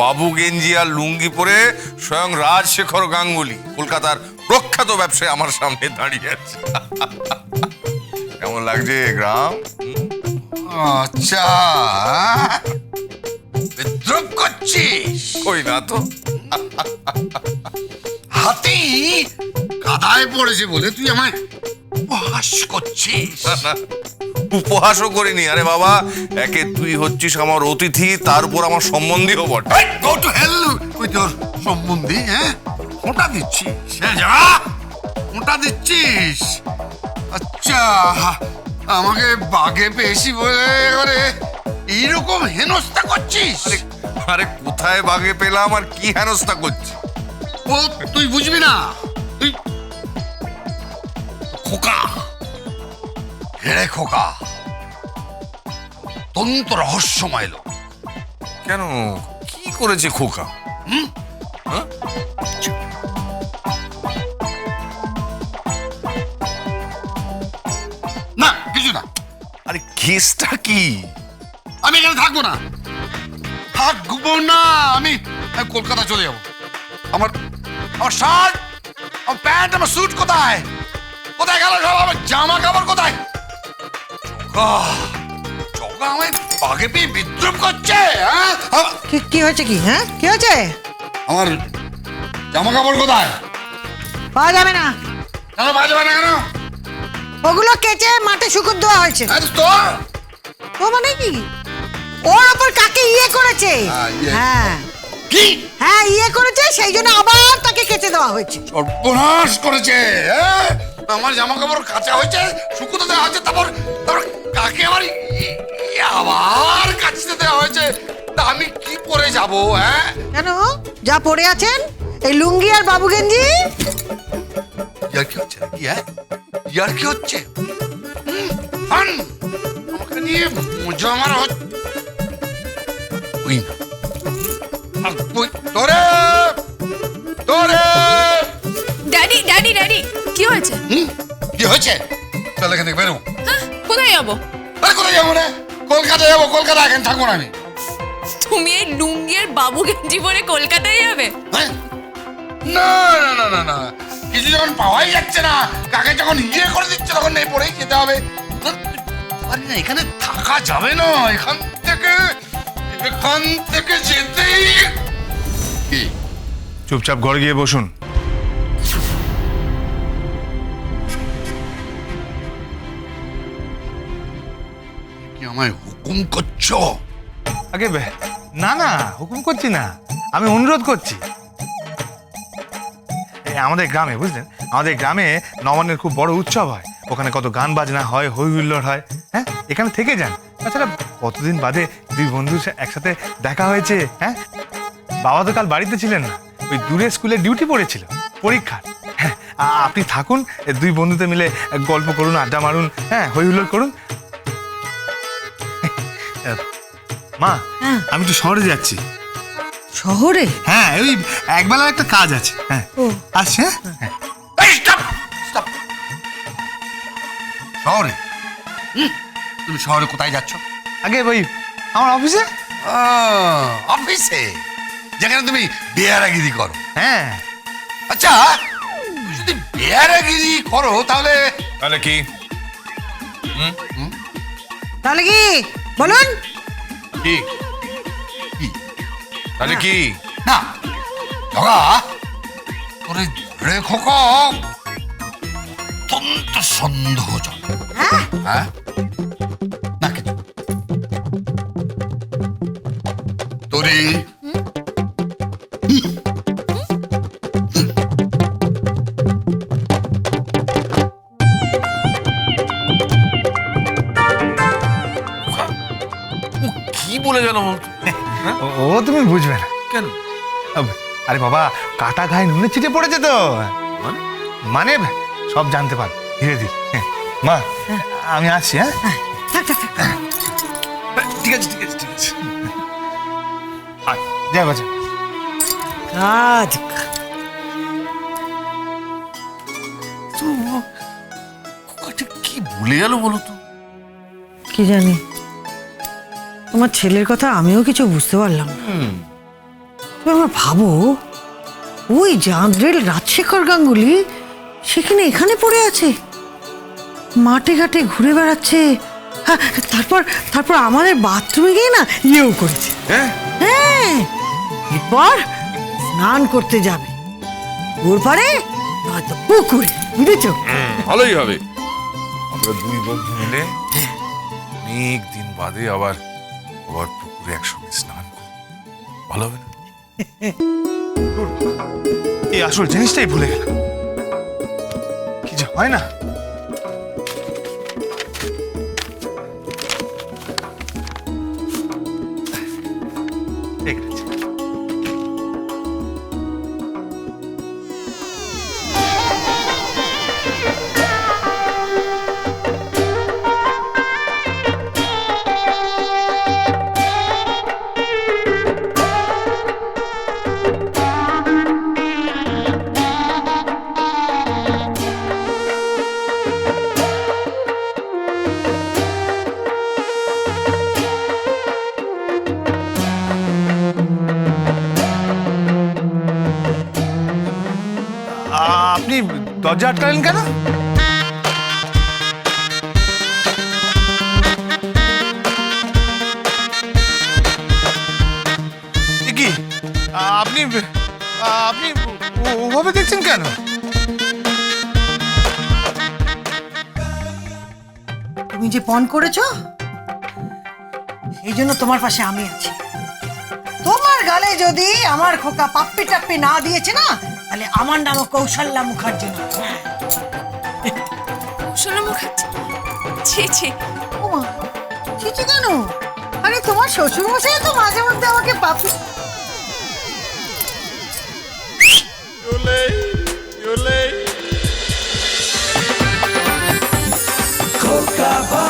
বাবু গেঞ্জি আর লুঙ্গি পরে স্বয়ং রাজশেখর গাঙ্গুলি কলকাতার প্রখ্যাত ব্যবসায়ী আমার সামনে দাঁড়িয়ে আছে। কেমন লাগছে গ্রাম? আচ্ছা, বিদ্রুপ করছিস? কই না তো। হাতি কাদায় পড়েছে বলে তুই আমায় উপহাস করছিস? উপহাসও করিনি। আরে বাবা, একে তুই হচ্ছিস আমার অতিথি, তার উপর আমার সম্বন্ধীও বটে। গো টু হেল ওই তোর সম্বন্ধী। হ্যাঁ, ওটা দিচ্ছিস? হ্যাঁ, যা ওটা দিচ্ছিস। আচ্ছা, আমাকে বাগে পেয়েছি বলে এবারে এইরকম হেনস্থা করছিস? আরে কোথায় বাগে পেলাম আর কি হেনস্থা করছি? ও তুই বুঝবি না। তুই খোকা, হেড়ে খোকা, অত্যন্ত রহস্যময় লোক। কেন, কি করেছে খোকা? না, কিছু না। আরে কেসটা কি? আমি এখানে থাকবো না, থাকবো না। আমি কলকাতা চলে যাবো। আমার আমার শার্ট, আমার প্যান্ট, আমার স্যুট কোথায়? কোথায় গেল সব? আমার জামা কাপড় কোথায়? জগা আমায় বাগে পেয়ে বিদ্রুপ করছে। হ্যাঁ, কি হয়েছে? কি হ্যাঁ কি হয়েছে? আমার জামা কাপড় কোথায়? পাওয়া যাবে না। কেন বাজবে না? কেন? ওগুলো কেচে মাঠে শুকুর দেওয়া হয়েছে। তো ও মানে কি? ওর ওপর কাকে ইয়ে করেছে? হ্যাঁ কি? হ্যাঁ, ইয়ে করেছে, সেই জন্য আবার তাকে কেচে দেওয়া হয়েছে। সর্বনাশ করেছে। হ্যাঁ, আমার জামা কাপড় কাঁচা হয়েছে, শুকুতে দেওয়া হয়েছে, তারপর কাকে আবার আবার কাচতে দেওয়া হয়েছে। তা আমি কি পরে যাব? হ্যাঁ, কেন? যা পড়ে আছেন এই লুঙ্গি আর বাবু গেঞ্জি। ইয়ার কি হচ্ছে? ইয়ার কি হচ্ছে? আমাকে নিয়ে মজা মারা হচ্ছে। ওই না, তোরে তোরে ড্যাডি ড্যাডি ড্যাডি, কি হয়েছে? কি হয়েছে? চল এখান থেকে বেরো। হ্যাঁ, কোথায় যাবো? আরে কোথায় যাবো না? কলকাতা যাবো। কলকাতা এখানে থাকবো না আমি। তুমি এই লুঙ্গি আর বাবু গেঞ্জি পরে কলকাতায় যাবে? হ্যাঁ? না না না না না, কিছু যখন পাওয়াই যাচ্ছে না, কাকে যখন ইয়ে করে দিচ্ছে তখন নেই পড়েই যেতে হবে। আরে না, এখানে থাকা যাবে না। এখান থেকে যেতেই। কি? চুপচাপ ঘরে গিয়ে বসুন। কি আমায় হুকুম করছো? আগে না না, হুকুম করছি না, আমি অনুরোধ করছি। আমাদের গ্রামে বুঝলেন, আমাদের গ্রামে নবান্নের খুব বড় উৎসব হয়। ওখানে কত গান বাজনা হয়, হই হুল্লোড় হয়। হ্যাঁ, এখানে থেকে যান। তাছাড়া কতদিন বাদে দুই বন্ধু একসাথে দেখা হয়েছে। হ্যাঁ, বাবা তো কাল বাড়িতে ছিলেন না, ওই দূরে স্কুলে ডিউটি পড়েছিল পরীক্ষা। হ্যাঁ, আপনি থাকুন, দুই বন্ধুতে মিলে গল্প করুন, আড্ডা মারুন, হ্যাঁ, হই হুল্লোড় করুন। মা, আমি একটু শহরে যাচ্ছি। শহরে? হ্যাঁ, ওই একবেলা একটা কাজ আছে। হ্যাঁ, আসছে। হ্যাঁ, এই স্টপ স্টপ। শহরে? তুমি শহরে কোথায় যাচ্ছ? আগে ওই আমার অফিসে। অফিসে, যেখানে তুমি বেয়ারাগিরি করো? হ্যাঁ। আচ্ছা, তুমি যদি বেয়ারাগিরি করো তাহলে তাহলে কি? তাহলে কি বলুন? কি? কি? তাহলে কি? না জগা, তোরে ধরে খোকা অত্যন্ত সন্দেহজনক। হ্যাঁ, না কিছু তোরে কি বলে গেল? ও তুমি বুঝবে না। কেন? আরে বাবা, কাটা ঘায়ে নুনে ছিটে পড়েছে তো। মানে সব জানতে পার ধীরে ধীরে। মা, আমি আসছি। হ্যাঁ, ঠিক আছে ঠিক আছে ঠিক আছে। যাই বাচ্চা। কাজ কি ভুলে গেল বলো তো? কি জানি, তোমার ছেলের কথা আমিও কিছু বুঝতে পারলাম না। তুমি আমার ভাবো, ওই জাঁদরেল রাজশেখর গাঙ্গুলি সেখানে এখানে পড়ে আছে, মাঠে ঘাটে ঘুরে বেড়াচ্ছে। হ্যাঁ, তারপর তারপর আমাদের বাথরুমে গিয়ে না ইয়েও করেছে। হ্যাঁ হ্যাঁ, এরপর স্নান করতে যাবে ওর পারে, নয়তো পুকুরে, বুঝেছো? ভালোই হবে। আমরা দুই বন্ধু মিলে অনেক দিন বাদে আবার আবার পুকুরে একসঙ্গে স্নান করব, ভালো হবে না? এই আসল জিনিসটাই ভুলে গেলাম, কি যে হয় না। ঠিক আছে। আপনি দরজা আটকালেন কেন? এ কি আপনি আপনি ওভাবে দেখছেন কেন? তুমি যে পণ করেছো, এই জন্য তোমার পাশে আমি আছি। তোমার গালে যদি আমার খোকা পাপ্পি টাপ্পি না দিয়েছে না, তাহলে আমার নামও কৌশল্যা মুখার্জি না। কৌশল্যা মুখার্জি? ছি ছি। ওমা, কিছু কেন? আরে তোমার শ্বশুর মশাই তো মাঝে মধ্যে আমাকে পাপ্পি। Coca